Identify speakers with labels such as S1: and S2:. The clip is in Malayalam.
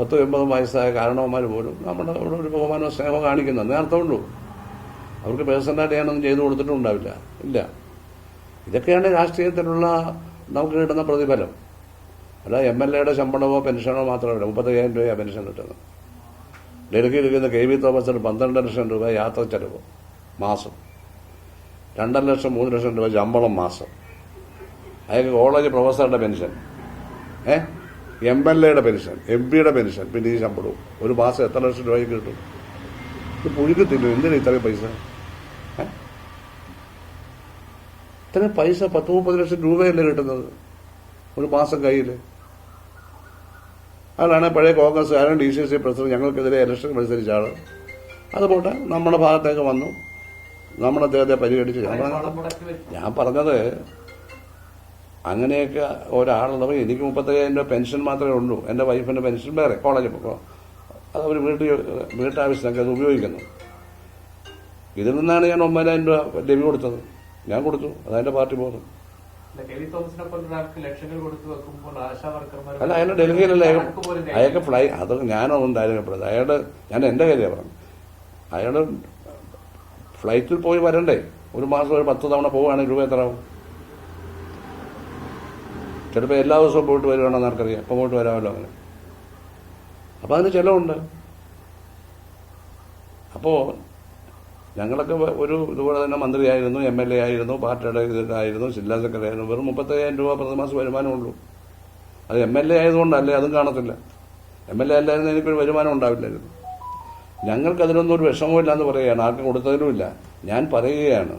S1: 80 വയസ്സായ കാരണവന്മാർ പോലും നമ്മുടെ അവിടെ ഒരു ബഹുമാനവും സ്നേഹവും കാണിക്കുന്നതേ അർത്ഥമുള്ളൂ. അവർക്ക് പേഴ്സണലായിട്ട് ഞാനൊന്നും ചെയ്തു കൊടുത്തിട്ടുണ്ടാവില്ല. ഇല്ല. ഇതൊക്കെയാണ് രാഷ്ട്രീയത്തിലുള്ള നമുക്ക് കിട്ടുന്ന പ്രതിഫലം. അല്ല MLA ശമ്പളമോ പെൻഷനോ മാത്രമല്ല. 35,000 രൂപയാണ് പെൻഷൻ കിട്ടുന്നത്. ഡൽഹിയിൽ ഇരിക്കുന്ന KB തോമസിന് 12 ലക്ഷം രൂപ യാത്ര ചെലവ് മാസം, 2 ലക്ഷം 3 ലക്ഷം രൂപ ശമ്പളം മാസം. അയാൾക്ക് കോളേജ് പ്രൊഫസറുടെ pension, MLA pension, MP pension, പിന്നെ ഈ ശമ്പളവും. ഒരു മാസം എത്ര ലക്ഷം രൂപയ്ക്ക് കിട്ടും? ഇത് പുഴുക്കത്തില്ല. എന്തിനാ ഇത്രയും പൈസ? ഇത്രയും പൈസ 10-30 ലക്ഷം രൂപയല്ലേ കിട്ടുന്നത് ഒരു മാസം കയ്യിൽ? അതാണ് പഴയ കോൺഗ്രസ്സുകാരൻ DCC പ്രസിഡന്റ് ഞങ്ങൾക്കെതിരെ ഇലക്ഷൻ മത്സരിച്ച ആള്. അതുപോലെ നമ്മുടെ ഭാഗത്തേക്ക് വന്നു, നമ്മുടെ അദ്ദേഹത്തെ പരിഗണിച്ച്. ഞാൻ പറഞ്ഞത് അങ്ങനെയൊക്കെ ഒരാളുള്ളപ്പോൾ എനിക്ക് 35,000 രൂപ പെൻഷൻ മാത്രമേ ഉള്ളൂ. എൻ്റെ വൈഫിൻ്റെ പെൻഷൻ വേറെ, കോളേജിൽ പോകുമ്പോൾ അതവർ വീട്ടാവശ്യത്തിനൊക്കെ അത് ഉപയോഗിക്കുന്നു. ഇതിൽ നിന്നാണ് ഞാൻ 9,000 രൂപ ലഭ്യ കൊടുത്തത്. ഞാൻ കൊടുത്തു, അതെന്റെ പാർട്ടി ബോധം. അല്ല, അയാൾ ഡൽഹിയിലല്ലേ, അയാൾക്ക് അത് ഞാനൊന്നും ധാരണപ്പെടുന്നത്. ഞാൻ എന്റെ കാര്യമാണ് പറഞ്ഞു. അയാള് ഫ്ലൈറ്റിൽ പോയി വരണ്ടേ? ഒരു മാസം ഒരു 10 തവണ പോവുകയാണെങ്കിൽ രൂപ എത്ര ആവും? ചിലപ്പോൾ എല്ലാ ദിവസവും പോയിട്ട് വരുവാണെന്ന് ആർക്കറിയാം. അപ്പം പോയിട്ട് വരാമല്ലോ അങ്ങനെ. അപ്പം അതിന് ചിലവുണ്ട്. അപ്പോൾ ഞങ്ങളൊക്കെ ഒരു ഇതുപോലെ തന്നെ മന്ത്രിയായിരുന്നു, MLA ആയിരുന്നു, പാർട്ടിയുടെ ഇതായിരുന്നു, ജില്ലാ സെക്രട്ടറി ആയിരുന്നു. വെറും 35,000 രൂപ പ്രതിമാസം വരുമാനമുള്ളൂ. അത് MLA ആയതുകൊണ്ടല്ലേ? അതും കാണത്തില്ല. MLA അല്ലായിരുന്നു എനിക്കൊരു വരുമാനം ഉണ്ടാവില്ലായിരുന്നു. ഞങ്ങൾക്കതിലൊന്നും ഒരു വിഷമമില്ല എന്ന് പറയുകയാണ്. ആർക്കും കൊടുത്തതിനുമില്ല. ഞാൻ പറയുകയാണ്,